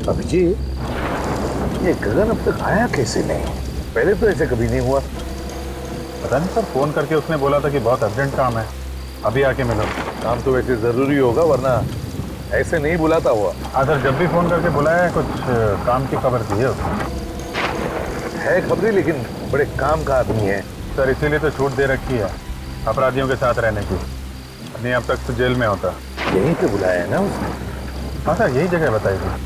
अभिजीत, ये गगन अब तक आया कैसे नहीं? पहले तो ऐसे कभी नहीं हुआ। पता नहीं सर, फोन करके उसने बोला था कि बहुत अर्जेंट काम है, अभी आके मिलो। काम तो वैसे जरूरी होगा, वरना ऐसे नहीं बुलाता हुआ। हाँ सर, जब भी फोन करके बुलाया है, कुछ काम की खबर दी है उसने। है खबरी, लेकिन बड़े काम का आदमी है सर, इसीलिए तो छूट दे रखी है अपराधियों के साथ रहने की, नहीं अब तक तो जेल में होता। यहीं पे बुलाया है ना उसने? हाँ सर, यही जगह बताई थी,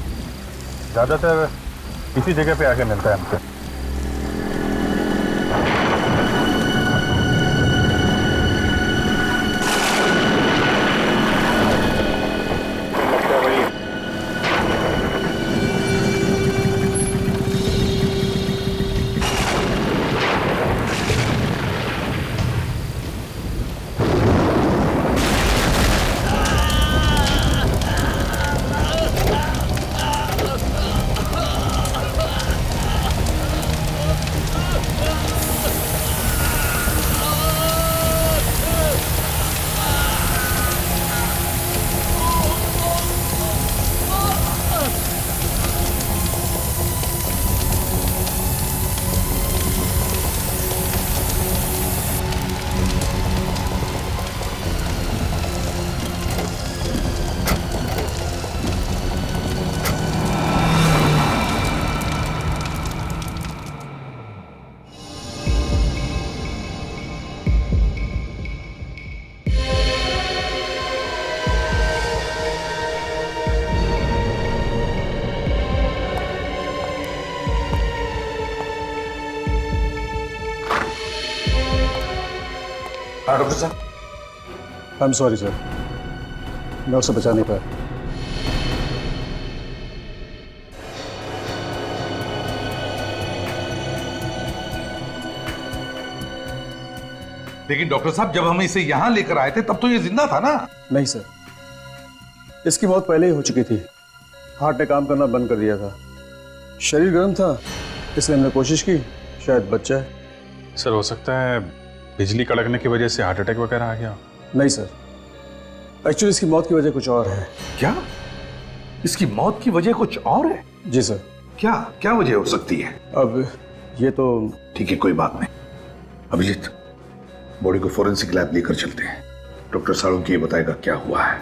ज़्यादातर इसी जगह पे आके मिलता है हमसे। डॉक्टर साहब, आई एम सॉरी सर, मैं उसे बचा नहीं पाया। लेकिन डॉक्टर साहब, जब हम इसे यहां लेकर आए थे तब तो ये जिंदा था ना? नहीं सर, इसकी मौत पहले ही हो चुकी थी। हार्ट ने काम करना बंद कर दिया था, शरीर गर्म था, इसलिए हमने कोशिश की शायद बच जाए। सर, हो सकता है बिजली कड़कने की वजह से हार्ट अटैक वगैरह आ गया। नहीं सर, एक्चुअली इसकी मौत की वजह कुछ और है। क्या? इसकी मौत की वजह कुछ और है? जी सर। क्या क्या वजह हो सकती है? अब ये तो ठीक है, कोई बात नहीं। अभिजीत, बॉडी को फोरेंसिक लैब लेकर चलते हैं। डॉक्टर साळुंखे ये बताएगा क्या हुआ है।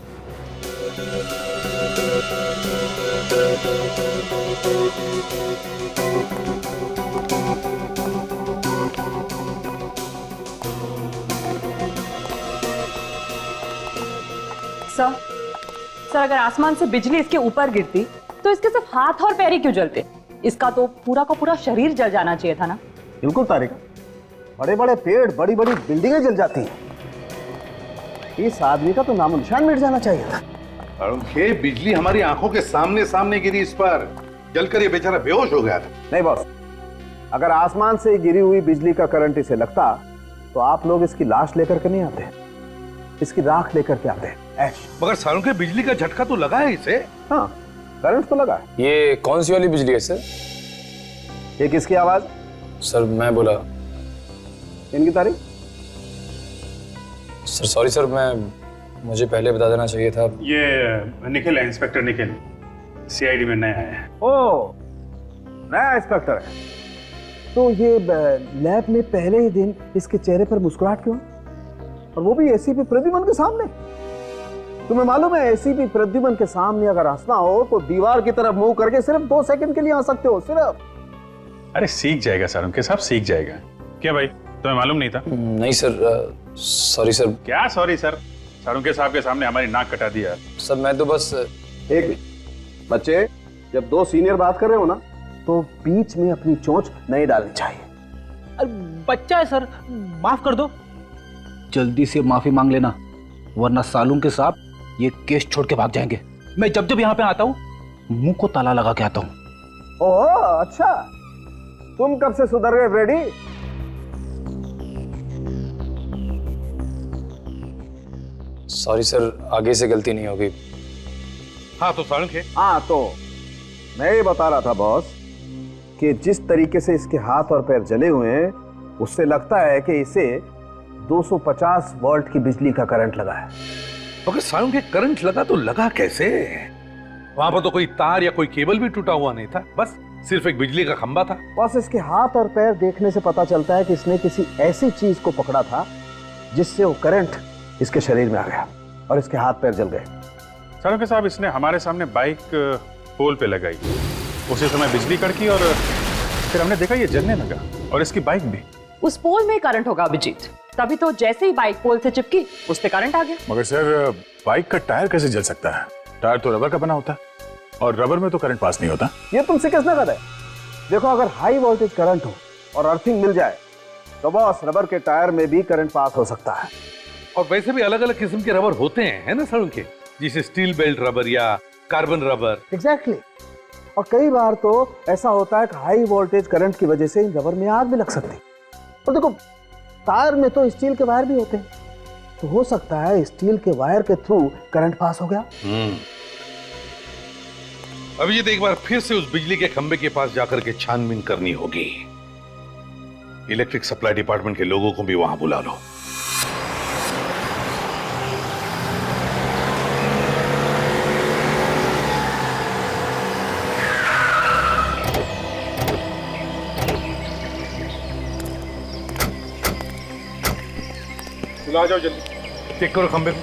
सर, अगर आसमान से बिजली इसके ऊपर गिरती तो इसके सिर्फ हाथ और पैर ही क्यों जलते? इसका तो पूरा का पूरा शरीर जल जाना चाहिए था ना। बिल्कुल तारिका, बड़े बड़े पेड़, बड़ी बड़ी बिल्डिंगें जल जाती हैं। इस आदमी का तो नामो निशान मिट जाना चाहिए था। साळुंखे, बिजली हमारी आंखों के सामने सामने गिरी इस पर, जलकर ये बेचारा बेहोश हो गया था। नहीं बॉस, अगर आसमान से गिरी हुई बिजली का करंट इसे लगता तो आप लोग इसकी लाश लेकर के नहीं आते, इसकी राख लेकर के आते। मगर साळुंखे, बिजली का झटका तो लगा है इसे। हाँ, करंट तो लगा। ये कौन सी वाली बिजली है सर? ये किसकी आवाज? सर मैं बोला। इनकी तारीख? सर सॉरी सर, मुझे पहले बता देना चाहिए था। ये निखिल है, इंस्पेक्टर निखिल, सीआईडी में नया है। ओ, नया इंस्पेक्टर है। तो ये लैब में पहले ही दिन इसके चेहरे पर मुस्कुराहट क्यों, और वो भी एसीपी प्रद्युमन के सामने? तुम्हें मालूम है एसीपी प्रद्युमन के सामने अगर हंसना हो तो दीवार की तरफ मुंह करके सिर्फ 2 सेकंड के लिए हंस सकते हो, सिर्फ। अरे सीख जाएगा साळुंखे साहब, सीख जाएगा। क्या भाई, तुम्हें मालूम नहीं था? नहीं सर, सॉरी सर। क्या सॉरी सर? साळुंखे साहब के सामने हमारी नाक कटा दिया। सर मैं तो बस एक बच्चे, जब 2 सीनियर बात कर रहे हो ना तो बीच में अपनी चोंच नहीं डालनी चाहिए। अरे बच्चा है सर, माफ कर दो। जल्दी से माफी मांग लेना, वरना साळुंखे साहब ये केस छोड़ के भाग जाएंगे। मैं जब जब यहाँ पे आता हूँ मुंह को ताला लगा के आता हूँ। ओह अच्छा, तुम कब से सुधर गए फ्रेडी? सॉरी सर, आगे से गलती नहीं होगी। हाँ तो साळुंखे, हाँ तो मैं ये बता रहा था बॉस कि जिस तरीके से इसके हाथ और पैर जले हुए हैं उससे लगता है कि इसे 250 वोल्ट की बिजली का करंट लगा है। मगर साळुंखे, करंट लगा तो लगा कैसे? वहां पर तो कोई तार या कोई केबल भी टूटा हुआ नहीं था, बस सिर्फ एक बिजली का खंभा था। बस इसके हाथ और पैर देखने से पता चलता है कि इसने किसी ऐसी चीज को पकड़ा था जिससे वो करंट इसके शरीर में आ गया और इसके हाथ पैर जल गए। सालुंके साहब, इसने हमारे सामने बाइक पोल पे लगाई, उसी समय बिजली कड़की और फिर हमने देखा ये जलने लगा और इसकी बाइक भी। उस पोल में करंट होगा अभिजीत, तभी तो जैसे ही बाइक पोल से चिपकी उस पे करंट आ गया। मगर सर, बाइक का टायर कैसे जल सकता है? टायर तो रबर का बना होता है और रबर में तो करंट पास नहीं होता। ये तुमसे किसने कहा है? देखो, अगर हाई वोल्टेज करंट हो और अर्थिंग मिल जाए तो बस रबर के टायर में भी करंट पास हो सकता है। और वैसे भी अलग अलग किस्म के रबर होते हैं, है ना सालुंके, जैसे स्टील बेल्ट रबर या कार्बन रबर। एग्जैक्टली। और कई बार तो ऐसा होता है कि हाई वोल्टेज करंट की वजह से इन रबर में आग भी लग सकती है। और देखो, टायर में तो स्टील के वायर भी होते हैं, तो हो सकता है स्टील के वायर के थ्रू करंट पास हो गया। अभिजीत, एक बार फिर से उस बिजली के खंभे के पास जाकर के छानबीन करनी होगी। इलेक्ट्रिक सप्लाई डिपार्टमेंट के लोगों को भी वहां बुला लो। बुला जाओ जल्दी। चेक करो खंभे को।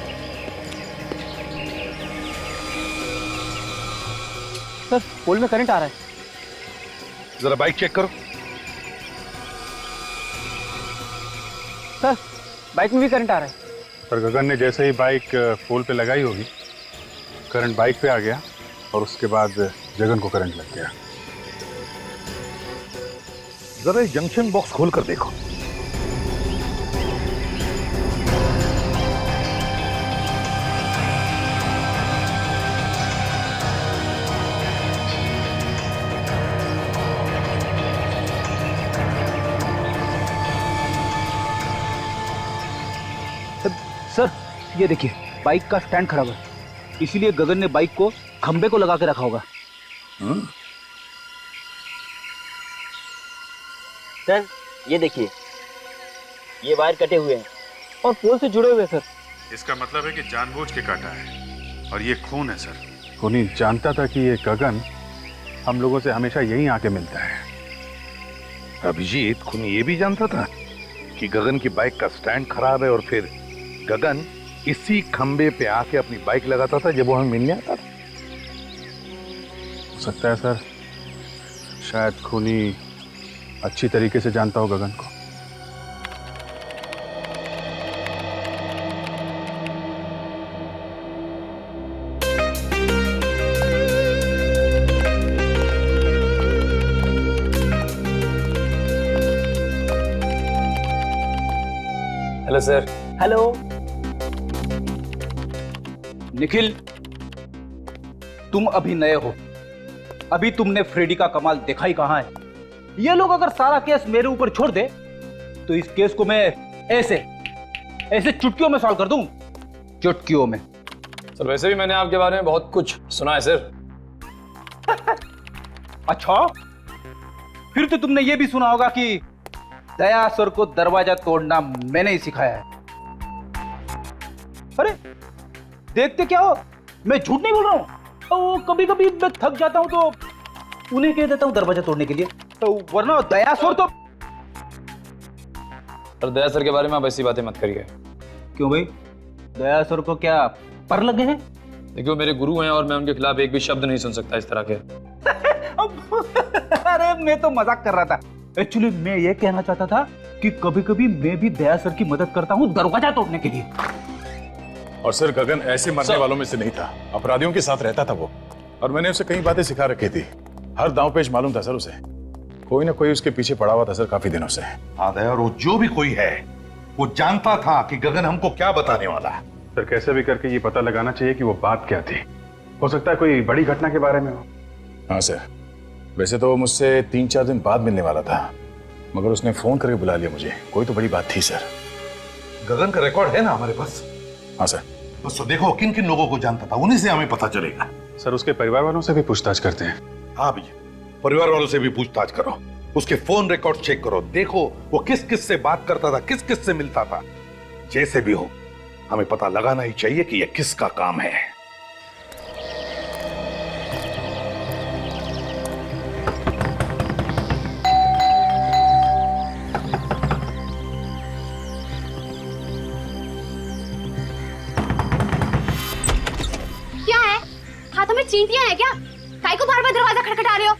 सर, पोल में करंट आ रहा है। जरा बाइक चेक करो। सर, बाइक में भी करंट आ रहा है। पर गगन ने जैसे ही बाइक पोल पे लगाई होगी, करंट बाइक पे आ गया और उसके बाद गगन को करंट लग गया। जरा जंक्शन बॉक्स खोल कर देखो। सर, ये देखिए, बाइक का स्टैंड खराब है, इसीलिए गगन ने बाइक को खंबे को लगा के रखा होगा। सर, ये देखिए, ये वायर कटे हुए हैं और पोल से जुड़े हुए हैं सर। इसका मतलब है कि जानबूझ के काटा है और ये खून है सर। खूनी जानता था कि ये गगन हम लोगों से हमेशा यहीं आके मिलता है। अभिजीत, खूनी ये भी जानता था कि गगन की बाइक का स्टैंड खराब है और फिर गगन इसी खंबे पे आके अपनी बाइक लगाता था जब वो हमें मिलने आता था। हो सकता है सर, शायद खूनी अच्छी तरीके से जानता हो गगन को। Hello sir. हेलो। निखिल, तुम अभी नए हो, अभी तुमने फ्रेडी का कमाल देखा ही कहां है। ये लोग अगर सारा केस मेरे ऊपर छोड़ दे तो इस केस को मैं ऐसे चुटकियों में सॉल्व कर दूं, चुटकियों में। सर, वैसे भी मैंने आपके बारे में बहुत कुछ सुना है सर। अच्छा, फिर तो तुमने ये भी सुना होगा कि दया सर को दरवाजा तोड़ना मैंने ही सिखाया है। अरे देखते क्या हो, मैं झूठ नहीं बोल रहा हूं। कभी कभी मैं थक जाता हूं तो उन्हें कह देता हूं दरवाजा तोड़ने के लिए, तो वरना दया सर तो। सर, दया सर के बारे में आप ऐसी बातें मत करिए। क्यों भाई, दया सर को क्या पर लगे हैं? देखिए, वो मेरे गुरु हैं और मैं उनके खिलाफ एक भी शब्द नहीं सुन सकता इस तरह के। अरे मैं तो मजाक कर रहा था। एक्चुअली मैं ये कहना चाहता था कि कभी कभी मैं भी दया सर की मदद करता हूँ दरवाजा तोड़ने के लिए। और सर, गगन ऐसे मरने वालों में से नहीं था, अपराधियों के साथ रहता था वो, और मैंने उसे कई बातें सिखा रखी थी। हर दांव पेच मालूम था सर उसे। कोई ना कोई उसके पीछे पड़ा हुआ था सर काफी दिनों से। हाँ दया, और वो जो भी कोई है वो जानता था कि गगन हमको क्या बताने वाला है। सर, कैसे भी करके ये पता लगाना चाहिए कि वो बात क्या थी। हो सकता है कोई बड़ी घटना के बारे में हो। हाँ सर, वैसे तो वो मुझसे 3-4 दिन बाद मिलने वाला था, मगर उसने फोन करके बुला लिया मुझे। कोई तो बड़ी बात थी सर। गगन का रिकॉर्ड है ना हमारे पास? हाँ सर। बस तो देखो किन किन लोगों को जानता था, उन्हीं से हमें पता चलेगा। सर, उसके परिवार वालों से भी पूछताछ करते हैं। हाँ भैया, परिवार वालों से भी पूछताछ करो, उसके फोन रिकॉर्ड चेक करो, देखो वो किस किस से बात करता था, किस किस से मिलता था। जैसे भी हो, हमें पता लगाना ही चाहिए कि यह किसका काम है। में चींटियां हैं क्या? काय को बार बार दरवाजा खटखटा रहे हो?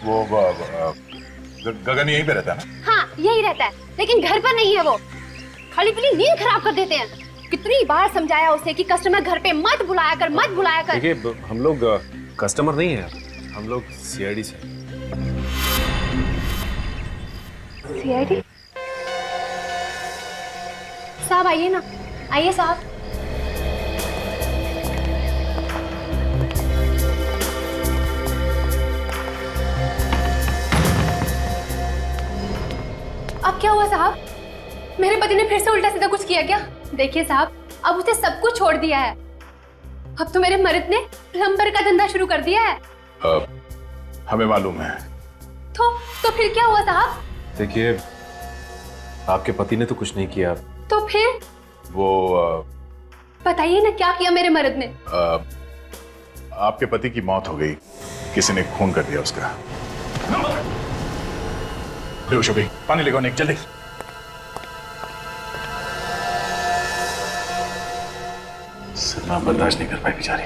गगन यहीं पे रहता है ना? हाँ यही रहता है, लेकिन घर पर नहीं है वो। खाली पीली नींद खराब कर देते हैं। कितनी बार समझाया उसे कि कस्टमर घर पे मत बुलाया कर, मत बुलाया कर। देखिए हम लोग कस्टमर नहीं है, हम लोग सीआईडी से। सीआईडी? साहब आइए ना, आइए साहब। अब क्या हुआ साहब? मेरे पति ने फिर से उल्टा सीधा कुछ किया क्या? देखिए साहब, अब उसे सब कुछ छोड़ दिया है। अब तो मेरे मर्द ने प्लम्बर का धंधा शुरू कर दिया है। हमें मालूम है। तो फिर क्या हुआ साहब? देखिए आपके पति ने तो कुछ नहीं किया। तो फिर? वो बताइए ना, क्या किया मेरे मर्द ने? आपके पति की मौत हो गई, किसी ने खून कर दिया उसका। बेहोश हो गई, पानी लेकर निक जल्दी। सदमा बर्दाश्त नहीं कर पाई बेचारी।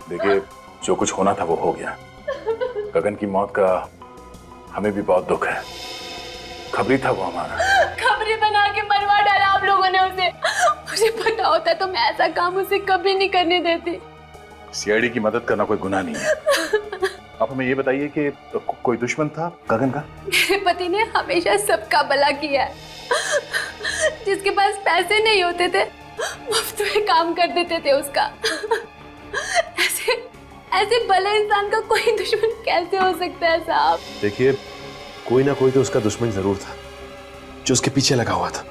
देखिए जो कुछ होना था वो हो गया। गगन की मौत का हमें भी बहुत दुख है। खबरी था वो हमारा। खबरी बना के मरवा डाला आप लोगों ने उसे। मुझे पता होता तो मैं ऐसा काम उसे कभी नहीं करने देती। सीआईडी की मदद करना कोई गुनाह नहीं है। आप हमें ये बताइए कि कोई दुश्मन था गगन का? मेरे पति ने हमेशा सबका भला किया है। जिसके पास पैसे नहीं होते थे मुफ्त में काम कर देते थे उसका। ऐसे भले इंसान का कोई दुश्मन कैसे हो सकता है साहब? देखिए कोई ना कोई तो उसका दुश्मन जरूर था जो उसके पीछे लगा हुआ था।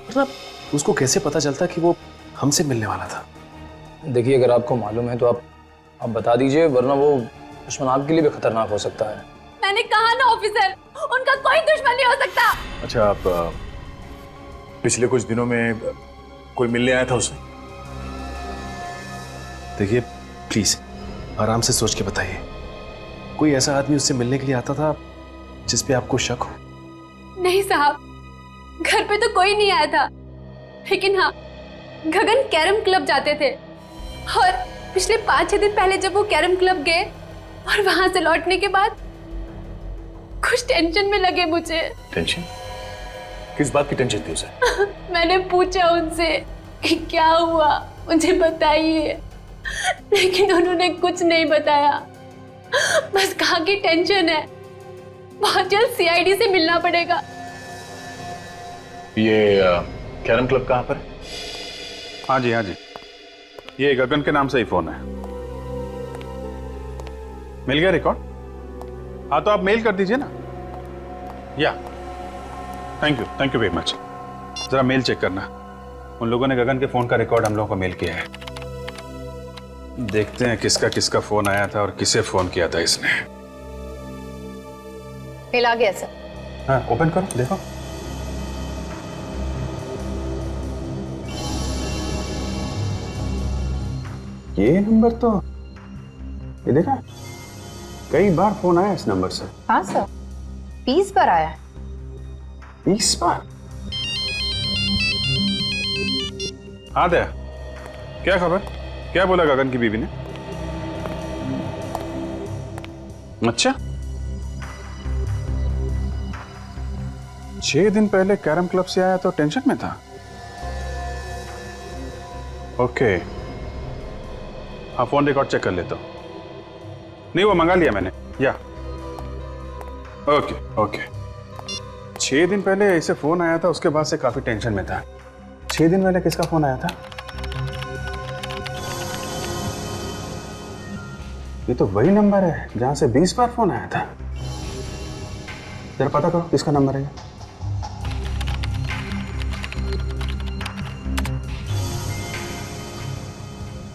मतलब उसको कैसे पता चलता कि वो हमसे मिलने वाला था? देखिए अगर आपको मालूम है तो आप बता दीजिए, वरना वो दुश्मन आपके लिए भी खतरनाक हो सकता है। मैंने कहा ना ऑफिसर, उनका कोई दुश्मन नहीं हो सकता। अच्छा, आप पिछले कुछ दिनों में कोई मिलने आया था उसे? देखिए प्लीज आराम से सोच के बताइए, कोई ऐसा आदमी उससे मिलने के लिए आता था जिस पे आपको शक हो? नहीं साहब, घर पे तो कोई नहीं आया था, लेकिन हाँ गगन कैरम क्लब जाते थे और पिछले 5-6 दिन पहले जब वो कैरम क्लब गए और वहां से लौटने के बाद कुछ टेंशन में लगे मुझे। टेंशन? किस बात की टेंशन थी उसे? मैंने पूछा उनसे कि क्या हुआ, मुझे बताइए, लेकिन उन्होंने कुछ नहीं बताया। बस कहा कि टेंशन है, बहुत जल्द सीआईडी से मिलना पड़ेगा। ये कैरम क्लब कहाँ पर है? हाँ जी, ये गगन के नाम से ही फोन है। मिल गया रिकॉर्ड? हाँ तो आप मेल कर दीजिए ना। या थैंक यू वेरी मच। जरा मेल चेक करना, उन लोगों ने गगन के फोन का रिकॉर्ड हम लोगों को मेल किया है। देखते हैं किसका फोन आया था और किसे फोन किया था इसने। मेल आ गया सर। हाँ ओपन करो, देखो। ये नंबर तो, ये देखा, कई बार फोन आया इस नंबर से। हाँ सर, 20 बार आया है। 20 बार? हाँ दया, क्या खबर? क्या बोला गगन की बीवी ने? अच्छा, 6 दिन पहले कैरम क्लब से आया तो टेंशन में था। ओके, हाँ फोन रिकॉर्ड चेक कर लेता हूं। नहीं वो मंगा लिया मैंने। या ओके 6 दिन पहले इसे फोन आया था, उसके बाद से काफी टेंशन में था। 6 दिन पहले किसका फोन आया था? ये तो वही नंबर है जहां से 20 बार फोन आया था। जरा पता करो किसका नंबर है।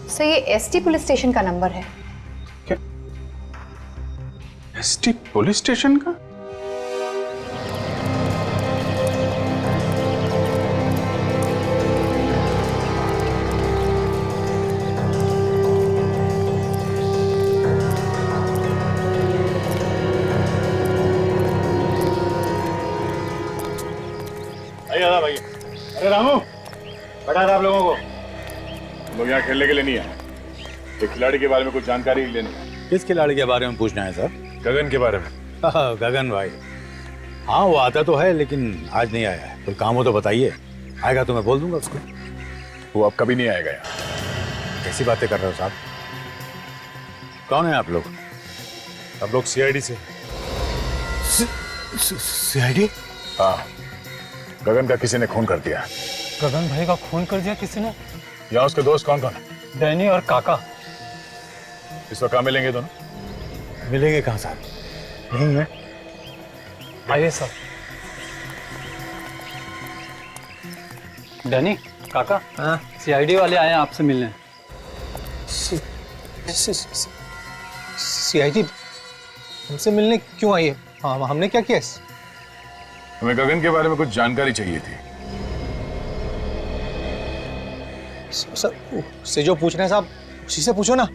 सर ये एसटी पुलिस स्टेशन का नंबर है। क्या? एसटी पुलिस स्टेशन का? अरे रामू, बता दे आप लोगों को, हम लोग यहाँ खेलने के लिए नहीं आए। एक खिलाड़ी के बारे में कुछ जानकारी लेनी है। किस खिलाड़ी के बारे में पूछना है सर? गगन के बारे में। गगन भाई, हाँ वो आता तो है लेकिन आज नहीं आया है। कोई काम हो तो बताइए, आएगा तो मैं बोल दूंगा उसको। वो अब कभी नहीं आएगा यहाँ। कैसी बातें कर रहे हो साहब? कौन है आप लोग? हम लोग सीआईडी से। सीआईडी? हाँ, गगन का किसी ने खून कर दिया। गगन भाई का खून कर दिया किसी ने? यहाँ उसके दोस्त कौन कौन है? डैनी और काका। इस वक्त कहाँ मिलेंगे दोनों? मिलेंगे कहाँ साहब? नहीं है। आइए सर। डैनी, काका, सीआईडी वाले आए हैं आपसे मिलने। सीआईडी हमसे मिलने क्यों आई है? हाँ, हमने क्या किया? हमें गगन के बारे में कुछ जानकारी चाहिए थी। सर, से जो पूछ रहे हैं साहब, उसी से पूछो ना।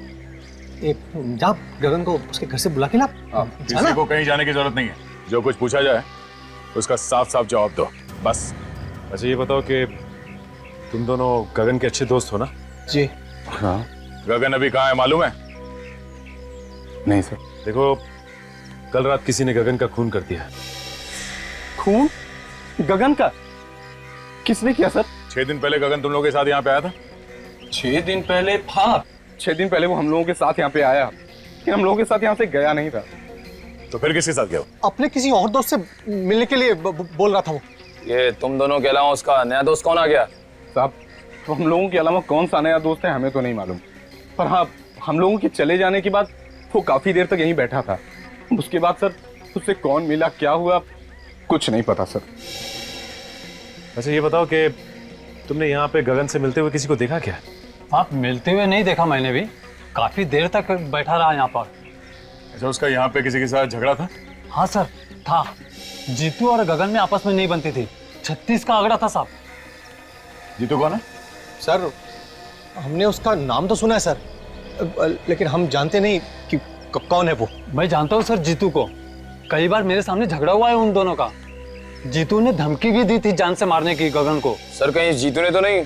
जा गगन को उसके घर से बुला के ला। किसी को कहीं जाने की जरूरत नहीं है। जो कुछ पूछा जाए उसका साफ साफ जवाब दो, बस। अच्छा ये बताओ कि तुम दोनों गगन के अच्छे दोस्त हो ना? जी हाँ। गगन अभी कहाँ है मालूम है? नहीं सर। देखो, कल रात किसी ने गगन का खून कर दिया। खून? गगन का? किसने किया सर? 6 दिन पहले गगन तुम लोगों के साथ यहाँ पे आया था। 6 दिन पहले? हाँ, 6 दिन पहले वो हम लोगों के साथ यहाँ पे आया, लेकिन हम लोगों के साथ यहाँ से गया नहीं था। तो फिर किसके साथ गया? अपने किसी और दोस्त से मिलने के लिए बोल रहा था वो। ये तुम दोनों के अलावा उसका नया दोस्त कौन आ गया? साहब, तो हम लोगों के अलावा कौन सा नया दोस्त है हमें तो नहीं मालूम, पर हाँ, हम लोगों के चले जाने के बाद वो काफी देर तक यहीं बैठा था। उसके बाद सर उससे कौन मिला, क्या हुआ, कुछ नहीं पता सर। अच्छा ये बताओ कि तुमने यहाँ पे गगन से मिलते हुए किसी को देखा क्या? आप मिलते हुए नहीं देखा मैंने भी, काफी देर तक बैठा रहा यहाँ पर। अच्छा, उसका यहाँ पे किसी के साथ झगड़ा था? हाँ सर, था। जीतू और गगन में आपस में नहीं बनती थी। 36 का आंकड़ा था साहब। जीतू कौन है? सर, हमने उसका नाम तो सुना है सर, लेकिन हम जानते नहीं कि कौन है वो। मैं जानता हूँ सर जीतू को, कई बार मेरे सामने झगड़ा हुआ है उन दोनों का। जीतू ने धमकी भी दी थी जान से मारने की गगन को। सर कहीं जीतू ने तो नहीं?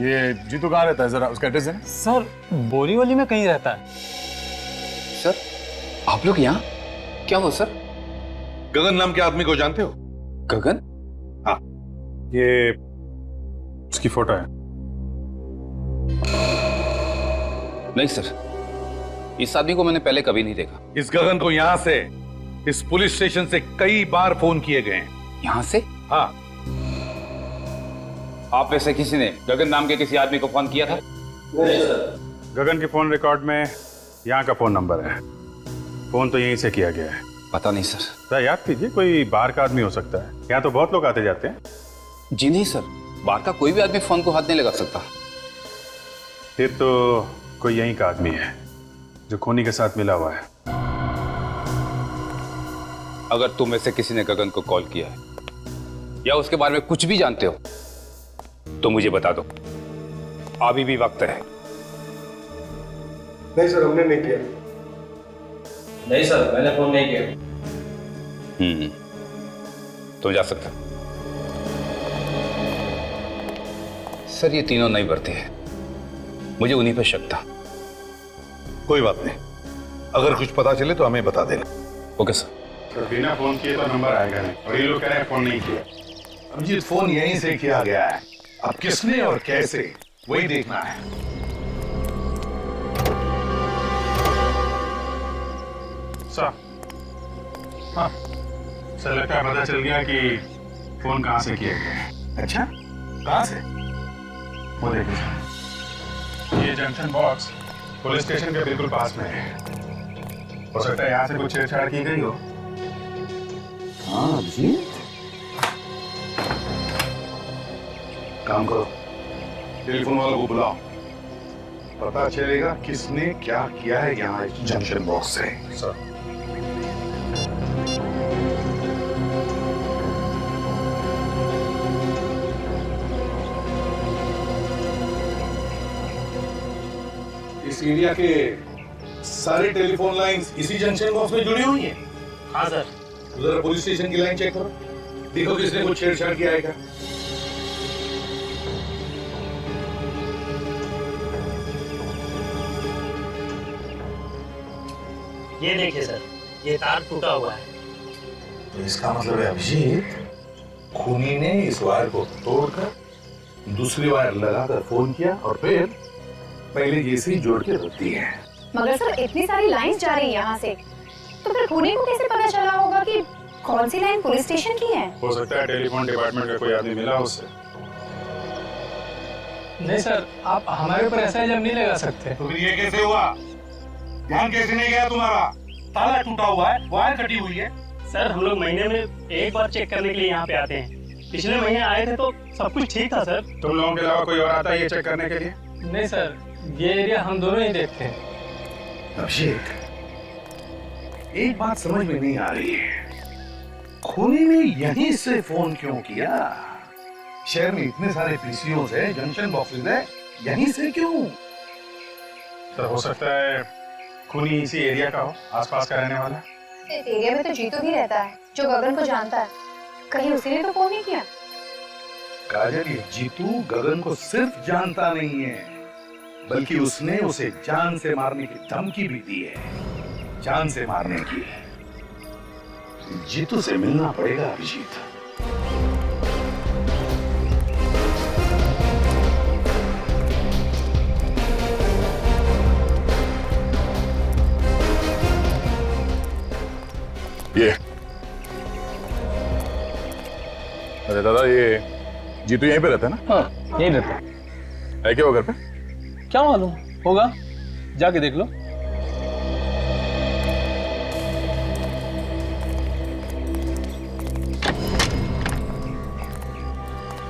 ये जीतू कहाँ रहता है, जरा उसका एड्रेस है ना? सर बोरीवली में कहीं रहता है। सर आप लोग यहाँ क्या हो सर? गगन नाम के आदमी को जानते हो? गगन? हाँ, ये उसकी फोटो है। नहीं सर, इस आदमी को मैंने पहले कभी नहीं देखा। इस गगन को यहाँ से, इस पुलिस स्टेशन से कई बार फोन किए गए हैं। यहाँ से? हाँ। आप में से किसी ने गगन नाम के किसी आदमी को फोन किया था? नहीं सर। गगन के फोन रिकॉर्ड में यहाँ का फोन नंबर है। फोन तो यहीं से किया गया है। पता नहीं सर। तो याद कीजिए, कोई बाहर का आदमी हो सकता है। यहाँ तो बहुत लोग आते जाते हैं। जी नहीं सर, बाहर का कोई भी आदमी फोन को हाथ नहीं लगा सकता। फिर तो कोई यहीं का आदमी है जो खूनी के साथ मिला हुआ है। अगर तुम में से किसी ने गगन को कॉल किया है या उसके बारे में कुछ भी जानते हो तो मुझे बता दो, अभी भी वक्त है। नहीं सर, हमने नहीं किया। नहीं सर, मैंने फोन नहीं किया। तुम जा सकते हो। सर ये तीनों नहीं बढ़ते हैं, मुझे उन्हीं पर शक था। कोई बात नहीं, अगर कुछ पता चले तो हमें बता देना। Okay sir. तो बिना फोन किए तो नंबर आएगा नहीं, और ये लोग कह रहे हैं फोन नहीं किया। अभिजीत, फोन यहीं से किया गया है, अब किसने और कैसे वही देखना है। सर, हाँ सर, लगता है पता चल गया कि फोन कहाँ से किया गया है। अच्छा, कहाँ से? वो देखिए सर, ये जंक्शन बॉक्स पुलिस स्टेशन के बिल्कुल पास में है। हो सकता है यहाँ से कुछ छेड़छाड़ की गई हो। हाँ जी। काम करो, टेलीफोन वालों को बुलाओ, पता चलेगा किसने क्या किया है यहाँ इस जंक्शन बॉक्स से। सर, इस एरिया के सारे टेलीफोन लाइंस इसी जंक्शन बॉक्स में जुड़ी हुई हैं। हाँ सर। जरा पुलिस स्टेशन की लाइन चेक करो। देखो किसने कुछ छेड़छाड़ किया है क्या? ये देखिए सर, ये तार टूटा हुआ है। तो इसका मतलब है अभिजीत खूनी ने इस वायर को तोड़कर दूसरी वायर लगाकर फोन किया और फिर पहले जैसे ही जोड़ के रख दी है। मगर सर इतनी सारी लाइंस जा रही है यहाँ से, तो फिर खूनी को कैसे पता चला होगा कि कौन सी लाइन पुलिस स्टेशन की है? हो सकता है टेलीफोन डिपार्टमेंट का कोई आदमी मिला उससे। नहीं सर, आप हमारे ऊपर ऐसा इल्जाम नहीं लगा सकते। तो फिर ये कैसे हुआ? ध्यान कैसे नहीं गया तुम्हारा? ताला टूटा हुआ है, वायर कटी हुई है। सर हम लोग महीने में एक बार चेक करने के लिए यहाँ पे आते हैं। पिछले महीने आए थे तो सब कुछ ठीक था सर। तुम लोगों के अलावा कोई और आता है ये चेक करने के लिए? नहीं सर, ये एरिया हम दोनों ही देखते हैं। अभिषेक, एक बात समझ में नहीं आ रही है, खूनी ने यहीं से फोन क्यों किया? शहर में इतने सारे पीसीओस है, जंक्शन बॉक्सेस है, यहीं से क्यों? सर हो सकता है खूनी इसी एरिया का हो, आसपास का रहने वाला। इस एरिया में तो जीतू भी रहता है जो गगन को जानता है, कहीं उसी ने तो फोन नहीं किया? काजल, ये जीतू गगन को सिर्फ जानता नहीं है, बल्कि उसने उसे जान से मारने की धमकी भी दी है। जान से मारने की। जीतू से मिलना पड़ेगा अभिजीत। ये अरे दादा, ये जीतू यहीं पे रहता है ना? हाँ, यहीं रहता है क्या वो घर पे? क्या मालूम होगा, जाके देख लो।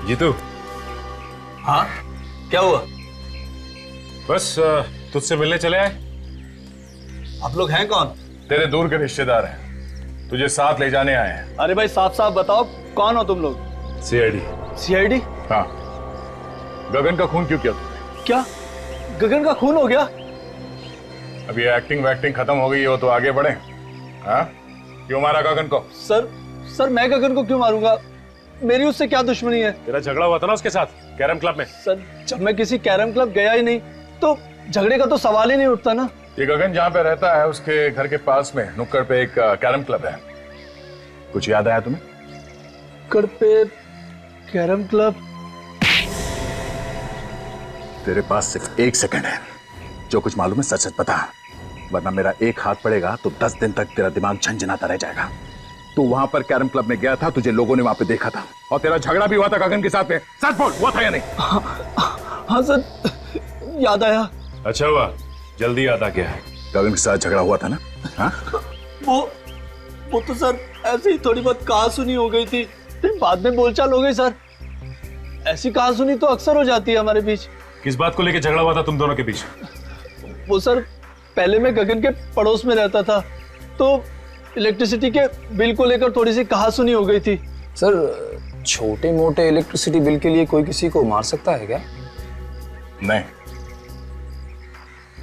जीतू। हाँ, क्या हुआ? बस तुझसे मिलने चले आए। आप लोग हैं कौन? तेरे दूर के रिश्तेदार हैं, तुझे साथ ले जाने आए हैं। अरे भाई साफ साफ बताओ, कौन हो तुम लोग? सीआईडी। सीआईडी? हाँ। गगन का खून क्यों किया तुमने? क्या गगन का खून हो गया? अब ये एक्टिंग वैक्टिंग खत्म हो गई हो तो आगे बढ़े। हाँ, क्यों मारा गगन को? सर मैं गगन को क्यों मारूंगा? मेरी उससे क्या दुश्मनी है? तेरा झगड़ा हुआ था ना उसके साथ कैरम क्लब में। सर जब मैं किसी कैरम क्लब गया ही नहीं तो झगड़े का तो सवाल ही नहीं उठता ना। ये गगन जहाँ पे रहता है उसके घर के पास में नुक्कड़ पे एक कैरम क्लब है, कुछ याद आया तुम्हें? नुक्कड़ पे कैरम क्लब? तेरे पास सिर्फ 1 सेकंड है, जो कुछ मालूम है सच सच बता, वरना मेरा एक हाथ पड़ेगा तो 10 दिन तक तेरा दिमाग झंझनाता रह जाएगा। तू वहां पर कैरम क्लब में गया था, तुझे लोगों ने वहां पे देखा था और तेरा झगड़ा भी हुआ था गगन के साथ में। सच बोल, हुआ था या नहीं? हाँ सर, याद आया। अच्छा हुआ, जल्दी याद आ गया। गगन के साथ झगड़ा हुआ था ना? हाँ? वो तो सर ऐसे ही थोड़ी बहुत कहा सुनी हो गई थी, फिर बाद में बोलचाल हो गई सर। ऐसी कहा सुनी तो अक्सर हो जाती है हमारे बीच। किस बात को लेकर झगड़ा हुआ था तुम दोनों के बीच? वो सर, पहले मैं गगन के पड़ोस में रहता था तो इलेक्ट्रिसिटी के बिल को लेकर थोड़ी सी कहा सुनी हो गई थी। सर छोटे मोटे इलेक्ट्रिसिटी बिल के लिए कोई किसी को मार सकता है क्या? नहीं।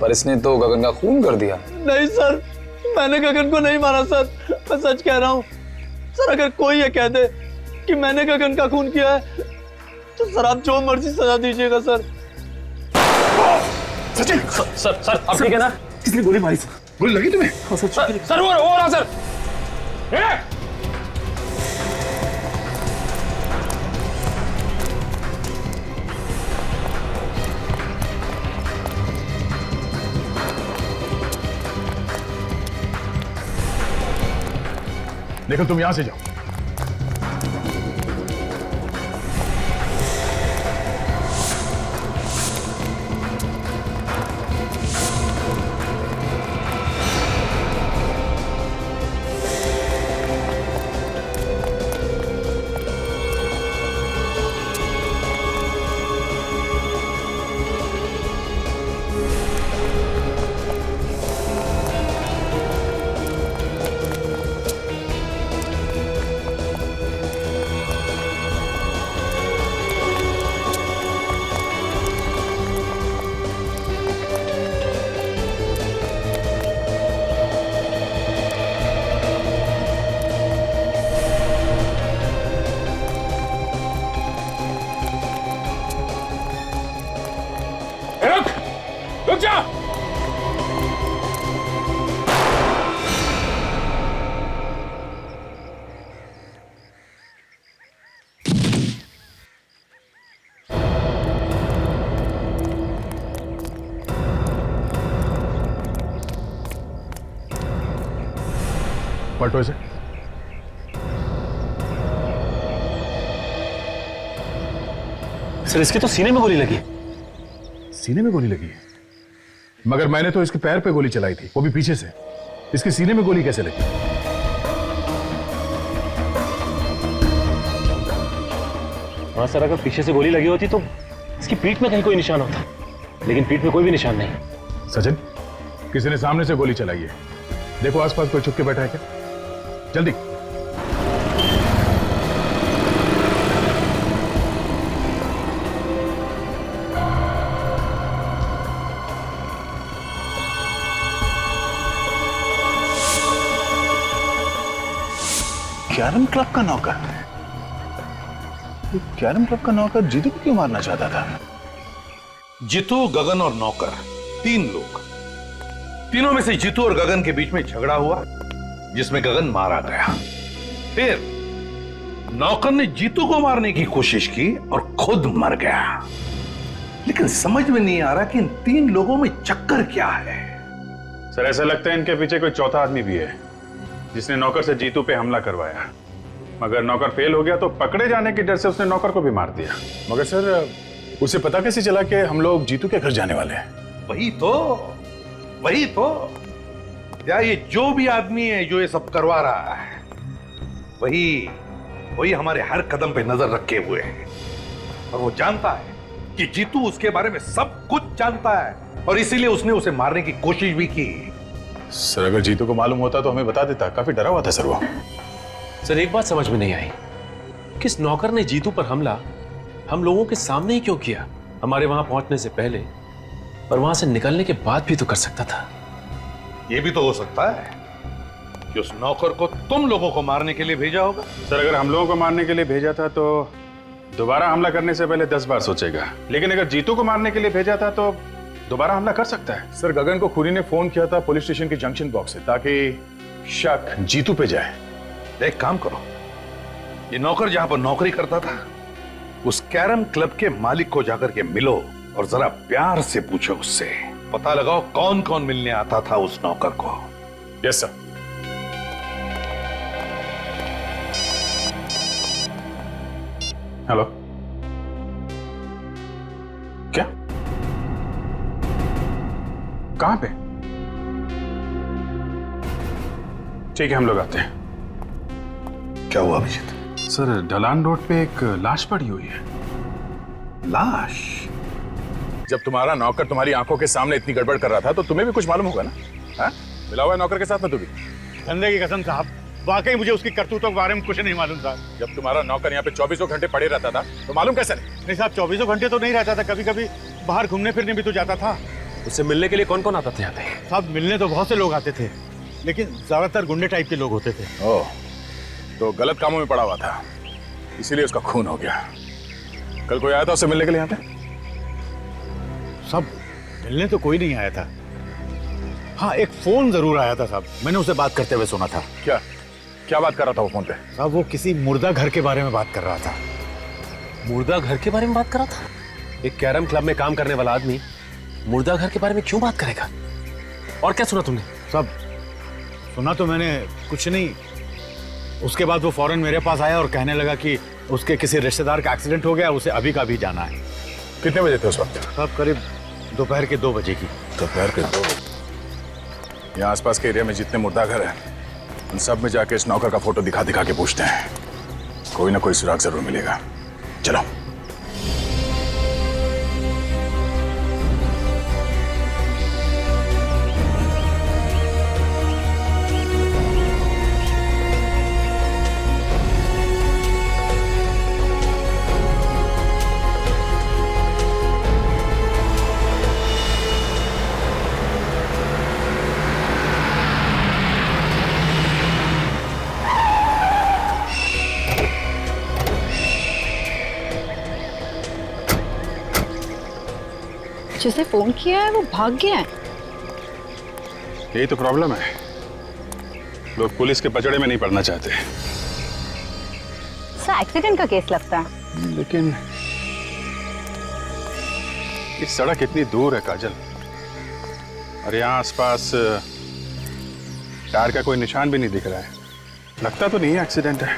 पर इसने तो गगन का खून कर दिया। नहीं सर, मैंने गगन को नहीं मारा सर, मैं सच कह रहा हूँ सर। अगर कोई ये कह दे कि मैंने गगन का खून किया है तो सर आप जो मर्जी सजा दीजिएगा सर। सचिन! सर अब ठीक है ना? किसने गोली मारी? गोली लगी तुम्हें? सर वो रहा सर। देखो तुम यहां से जाओ। पलटो इसे। सर इसके तो सीने में गोली लगी। सीने में गोली लगी है? मगर मैंने तो इसके पैर पे गोली चलाई थी, वो भी पीछे से। इसके सीने में गोली कैसे लगी? हाँ सर, अगर पीछे से गोली लगी होती तो इसकी पीठ में कहीं कोई निशान होता, लेकिन पीठ में कोई भी निशान नहीं। सचिन, किसी ने सामने से गोली चलाई है। देखो आसपास कोई छुप के बैठा है क्या? जल्दी। कैरम क्लब का नौकर? कैरम क्लब का नौकर जीतू को क्यों मारना चाहता था? जीतू, गगन और नौकर, 3 लोग। तीनों में से जीतू और गगन के बीच में झगड़ा हुआ, जिसमें गगन मारा गया। फिर नौकर ने जीतू को मारने की कोशिश की और खुद मर गया। लेकिन समझ में नहीं आ रहा कि इन 3 लोगों में चक्कर क्या है। सर ऐसा लगता है इनके पीछे कोई चौथा आदमी भी है, जिसने नौकर से जीतू पे हमला करवाया। मगर नौकर फेल हो गया तो पकड़े जाने के डर से उसने नौकर को भी मार दिया। मगर सर, उसे पता कैसे चला कि हम लोग जीतू के घर जाने वाले हैं? वही तो या ये जो भी आदमी है जो ये सब करवा रहा है, वही हमारे हर कदम पे नजर रखे हुए है। और वो जानता है कि जीतू उसके बारे में सब कुछ जानता है, और इसीलिए उसने उसे मारने की कोशिश भी की। सर अगर जीतू को मालूम होता तो हमें बता देता। काफी डरा हुआ था सर वो। सर एक बात समझ में नहीं आई, किस नौकर ने जीतू पर हमला हम लोगों के सामने ही क्यों किया? हमारे वहां पहुंचने से पहले और वहां से निकलने के बाद भी तो कर सकता था। यह भी तो हो सकता है कि उस नौकर को तुम लोगों को मारने के लिए भेजा होगा। सर अगर हम लोगों को मारने के लिए भेजा था तो दोबारा हमला करने से पहले 10 बार सोचेगा। लेकिन अगर जीतू को मारने के लिए भेजा था तो दोबारा हमला कर सकता है। सर गगन को खूनी ने फोन किया था पुलिस स्टेशन के जंक्शन बॉक्स से, ताकि शक जीतू पे जाए। एक काम करो, ये नौकर जहां पर नौकरी करता था उस कैरम क्लब के मालिक को जाकर के मिलो और जरा प्यार से पूछो उससे, पता लगाओ कौन कौन मिलने आता था उस नौकर को। Yes sir. हेलो, क्या? कहां पे? ठीक है, हम लोग आते हैं। क्या हुआ अभिजीत? सर ढलान रोड पे एक लाश पड़ी हुई है। लाश? जब तुम्हारा नौकर तुम्हारी आंखों के सामने इतनी गड़बड़ कर रहा था तो तुम्हें भी कुछ मालूम होगा ना? हाँ? मिला हुआ है नौकर के साथ में तू भी? धंधे की कसम साहब, वाकई मुझे उसकी करतूतों के बारे में कुछ नहीं मालूम साहब। जब तुम्हारा नौकर यहाँ पे 24 घंटे पड़े रहता था तो मालूम कैसे नहीं? नहीं साहब, 24 घंटे तो नहीं रहता था, कभी कभी बाहर घूमने फिरने भी तो जाता था। उससे मिलने के लिए कौन कौन आता था यहाँ पे? साहब मिलने तो बहुत से लोग आते थे, लेकिन ज्यादातर गुंडे टाइप के लोग होते थे। ओह, तो गलत कामों में पड़ा हुआ था, इसीलिए उसका खून हो गया। कल कोई आया था उससे मिलने के लिए यहाँ पे? सब मिलने तो कोई नहीं आया था। हाँ, एक फोन जरूर आया था साहब, मैंने उसे बात करते हुए सुना था। क्या क्या बात कर रहा था वो फोन पे? साहब वो किसी मुर्दा घर के बारे में बात कर रहा था। मुर्दा घर के बारे में बात कर रहा था? एक कैरम क्लब में काम करने वाला आदमी मुर्दा घर के बारे में क्यों बात करेगा? और क्या सुना तुमने? सब सुना तो मैंने कुछ नहीं। उसके बाद वो फौरन मेरे पास आया और कहने लगा कि उसके किसी रिश्तेदार का एक्सीडेंट हो गया, उसे अभी का अभी जाना है। कितने बजे थे उस वक्त? साहब करीब दोपहर के 2 बजे की। दोपहर के 2 बजे? यहाँ आसपास के एरिया में जितने मुर्दा घर हैं उन सब में जाके इस नौकर का फोटो दिखा दिखा के पूछते हैं, कोई ना कोई सुराग जरूर मिलेगा। चलो। जिसे फोन किया है वो भाग गया है। यही तो प्रॉब्लम है, लोग पुलिस के पचड़े में नहीं पड़ना चाहते। सर एक्सीडेंट का केस लगता है। लेकिन इस सड़क इतनी दूर है काजल, और यहाँ आसपास टायर का कोई निशान भी नहीं दिख रहा है। लगता तो नहीं है एक्सीडेंट है।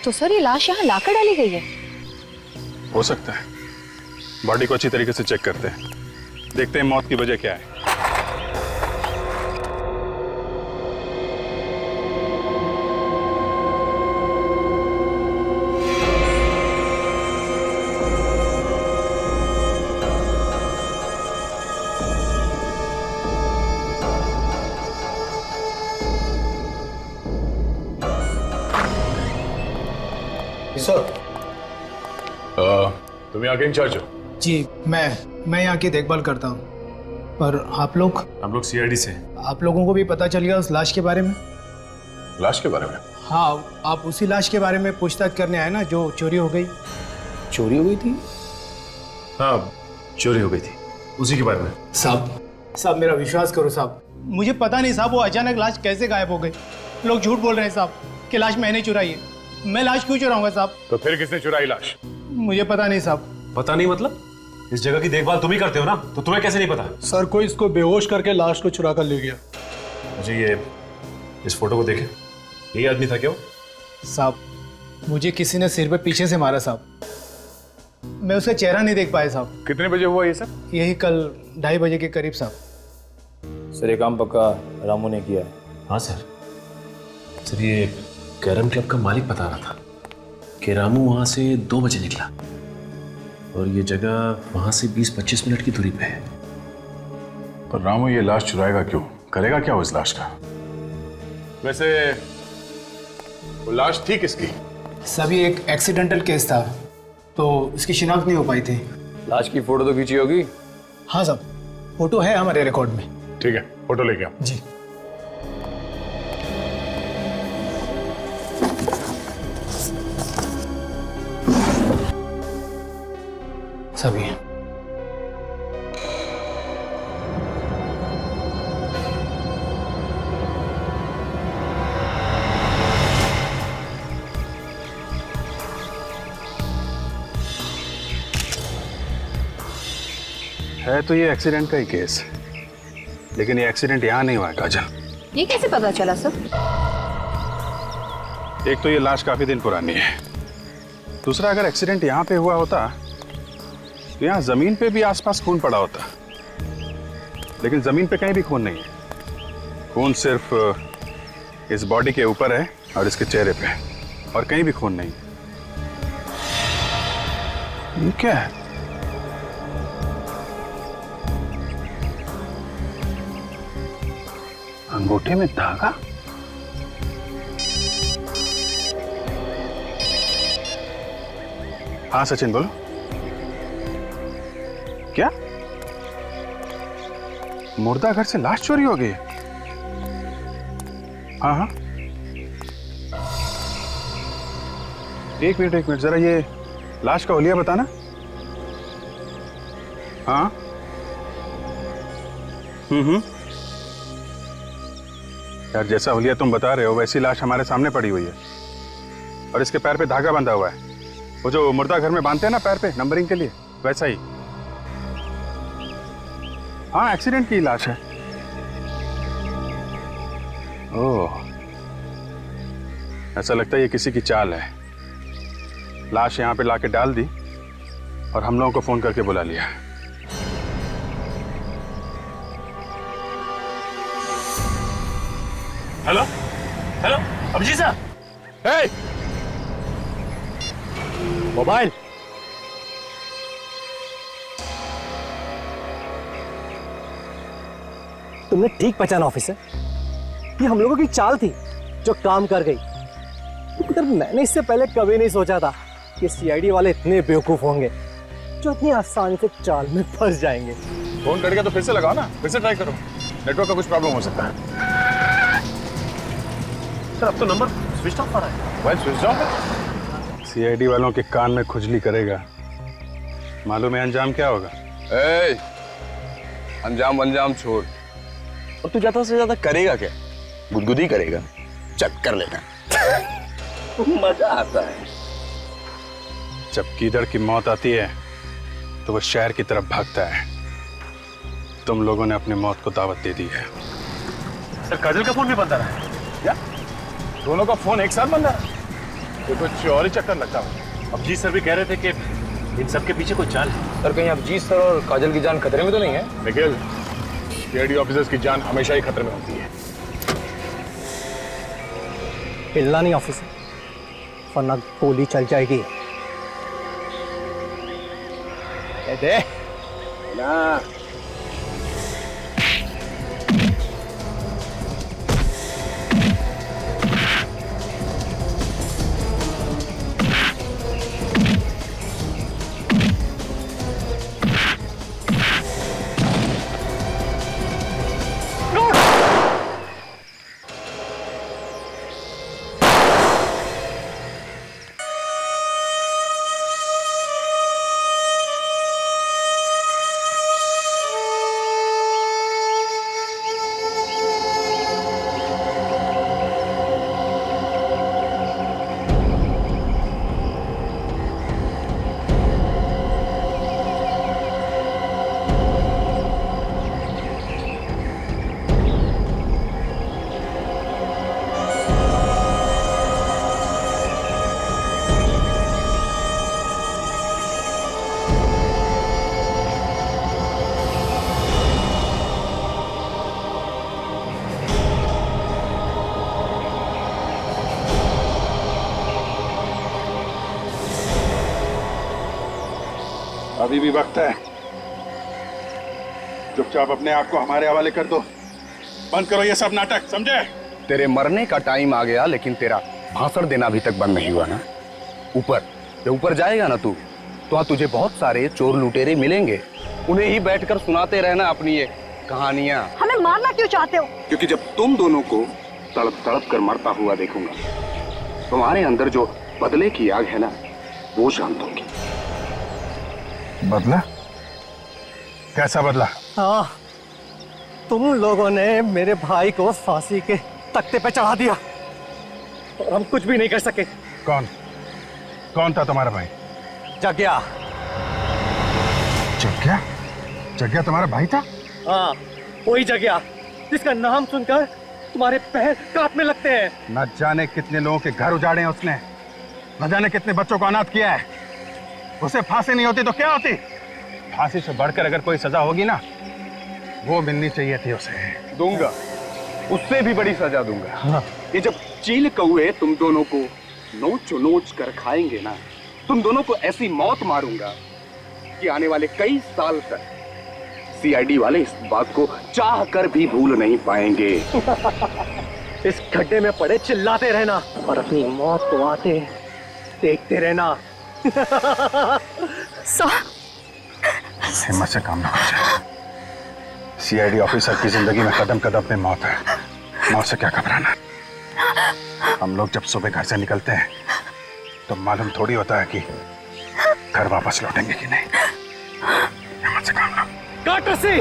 तो सर ये लाश यहाँ लाकर डाली गई है? हो सकता है। बॉडी को अच्छी तरीके से चेक करते हैं, देखते हैं मौत की वजह क्या है। सर तुम यहाँ के इंचार्ज हो? जी मैं यहाँ की देखभाल करता हूँ। पर आप लोग? हम लोग सीआईडी से। आप लोगों को भी पता चल गया उस लाश के बारे में? लाश के बारे में? हाँ, आप उसी लाश के बारे में पूछताछ करने आए ना जो चोरी हो गई? चोरी हो गई थी? हाँ, चोरी हो गई थी, उसी के बारे में। साहब मेरा विश्वास करो साहब, मुझे पता नहीं साहब वो अचानक लाश कैसे गायब हो गई। लोग झूठ बोल रहे हैं साहब कि लाश मैंने चुराई है। मैं लाश क्यों चुराऊंगा साहब? तो फिर किसने चुराई लाश? मुझे पता नहीं साहब। पता नहीं मतलब? इस जगह की देखभाल तुम ही करते हो ना, तो तुम्हें कैसे नहीं पता? सर कोई इसको बेहोश करके लाश को चुरा कर ले गया। मुझे ये इस फोटो को देखे, यही आदमी था क्या? साहब मुझे किसी ने सिर पे पीछे से मारा साहब, मैं उसका चेहरा नहीं देख पाया साहब। कितने बजे हुआ ये सब? यही कल 2:30 बजे के करीब साहब। सर ये काम पक्का रामू ने किया है? हाँ सर। सर ये कैरम क्लब का मालिक बता रहा था कि रामू वहाँ से 2 बजे निकला और ये जगह वहाँ से 20-25 मिनट की दूरी पे है। पर रामू ये लाश चुराएगा क्यों? करेगा क्या उस लाश का? वैसे वो लाश थी किसकी? सभी एक एक्सीडेंटल केस था तो इसकी शिनाख्त नहीं हो पाई थी। लाश की फोटो तो खींची होगी? हाँ साहब, फोटो है हमारे रिकॉर्ड में। ठीक है, फोटो लेके आओ। जी। सभी है तो ये एक्सीडेंट का ही केस, लेकिन ये एक्सीडेंट यहाँ नहीं हुआ है काजल। ये कैसे पता चला सर? एक तो ये लाश काफी दिन पुरानी है, दूसरा अगर एक्सीडेंट यहाँ पे हुआ होता तो यहाँ जमीन पे भी आसपास खून पड़ा होता, लेकिन जमीन पे कहीं भी खून नहीं है। खून सिर्फ इस बॉडी के ऊपर है और इसके चेहरे पे, और कहीं भी खून नहीं। ये क्या है? अंगूठे में धागा? हाँ सचिन बोलो। क्या मुर्दा घर से लाश चोरी हो गई? हाँ हाँ, एक मिनट जरा ये लाश का हुलिया बताना। हाँ यार, जैसा हुलिया तुम बता रहे हो वैसी लाश हमारे सामने पड़ी हुई है और इसके पैर पे धागा बंधा हुआ है, वो जो मुर्दा घर में बांधते हैं ना पैर पे नंबरिंग के लिए, वैसा ही। हाँ, एक्सीडेंट की लाश है। ओह, ऐसा लगता है ये किसी की चाल है। लाश यहाँ पे लाके डाल दी और हम लोगों को फोन करके बुला लिया। हेलो हेलो, अभिजीत साहब। हे, मोबाइल। तुमने ठीक पहचाना ऑफिसर, ये हम लोगों की चाल थी जो काम कर गई। मगर मैंने इससे पहले कभी नहीं सोचा था कि सीआईडी वाले इतने बेवकूफ होंगे जो इतनी आसानी से चाल में फंस जाएंगे। फोन करके तो फिर से लगाओ ना, फिर से ट्राई करो, नेटवर्क का कुछ प्रॉब्लम हो सकता है। सर अब तो नंबर स्विच ऑफ आ रहा है। मोबाइल स्विच ऑफ है? सीआईडी वालों के कान में खुजली करेगा, मालूम है अंजाम क्या होगा? अंजाम छोड़, और तू ज्यादा से ज्यादा करेगा क्या? गुदगुदी करेगा, चक्कर लेगा। मजा आता है। जब कीदड़ की मौत आती है तो वो शहर की तरफ भागता है। तुम लोगों ने अपनी मौत को दावत दे दी है। सर काजल का फोन भी बंद आ रहा है क्या? दोनों का फोन एक साथ बंद है, ये कुछ और ही चक्कर लगता है। अब जी सर भी कह रहे थे कि इन सब के पीछे कोई चाल है। सर कहीं अभिजीत सर और काजल की जान खतरे में तो नहीं है? निखिल, सीआईडी ऑफिसर्स की जान हमेशा ही खतरे में होती है। हिलना नहीं ऑफिसर, वरना गोली चल जाएगी। दे ना अभी भी वक्त है, चुपचाप अपने आप को हमारे हवाले कर दो। बंद करो ये सब नाटक, समझे? तेरे मरने का टाइम आ गया, लेकिन तेरा भाषण देना अभी तक बंद नहीं हुआ ना। ऊपर जब ऊपर जाएगा ना तू, तो वहां तुझे बहुत सारे चोर लुटेरे मिलेंगे, उन्हें ही बैठकर सुनाते रहना अपनी ये कहानियां। हमें मारना क्यों चाहते हो? क्योंकि जब तुम दोनों को तड़प तड़प कर मरता हुआ देखूंगा, तुम्हारे अंदर जो बदले की आग है ना, वो शांत होगी। बदला? कैसा बदला? हाँ, तुम लोगों ने मेरे भाई को फांसी के तख्ते पे चढ़ा दिया और हम कुछ भी नहीं कर सके। कौन कौन था तुम्हारा भाई? जग्या। जग्या? जग्या तुम्हारा भाई था? हाँ, वही जग्या जिसका नाम सुनकर तुम्हारे पैर कांपने लगते हैं। न जाने कितने लोगों के घर उजाड़े हैं उसने, न जाने कितने बच्चों को अनाथ किया है। उसे फांसी नहीं होती तो क्या होती? फांसी से बढ़कर अगर कोई सजा होगी ना, वो मिलनी चाहिए थी उसे। दूंगा, उससे भी बड़ी सजा दूंगा। हाँ। ये जब चील कौए तुम दोनों को नोच नोच कर खाएंगे ना, तुम दोनों को ऐसी मौत मारूंगा कि आने वाले कई साल तक सीआईडी वाले इस बात को चाह कर भी भूल नहीं पाएंगे। इस गड्ढे में पड़े चिल्लाते रहना और अपनी मौत को आते देखते रहना। हिम्मत से काम ना कर। सीआईडी ऑफिसर की जिंदगी में कदम कदम पे मौत है, मौत से क्या घबराना। हम लोग जब सुबह घर से निकलते हैं तो मालूम थोड़ी होता है कि घर वापस लौटेंगे कि नहीं। हिम्मत से काम लो। काट रस्सी।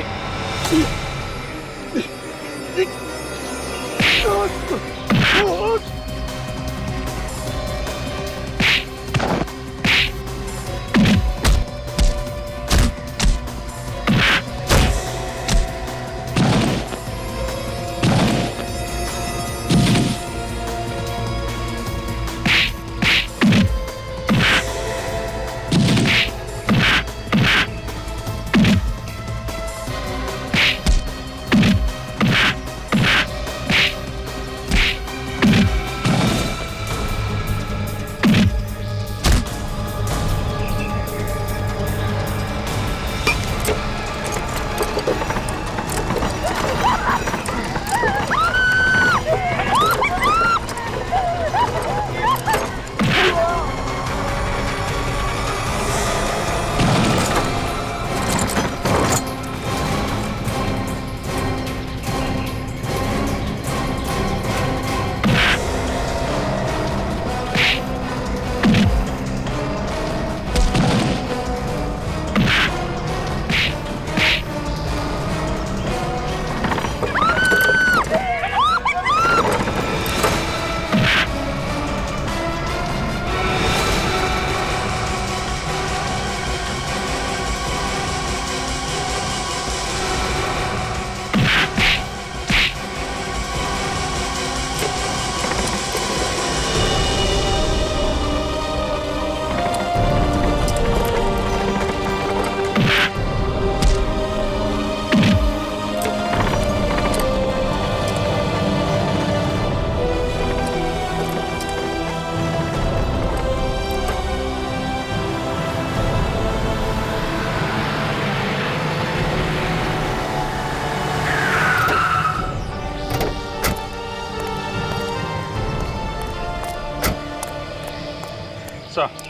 मास्टर,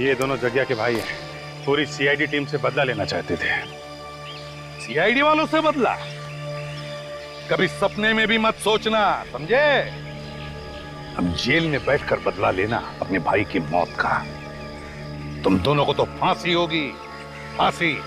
ये दोनों जग्या के भाई हैं। पूरी सीआईडी टीम से बदला लेना चाहते थे। सीआईडी वालों से बदला? कभी सपने में भी मत सोचना, समझे? हम जेल में बैठकर बदला लेना अपने भाई की मौत का। तुम दोनों को तो फांसी होगी, फांसी।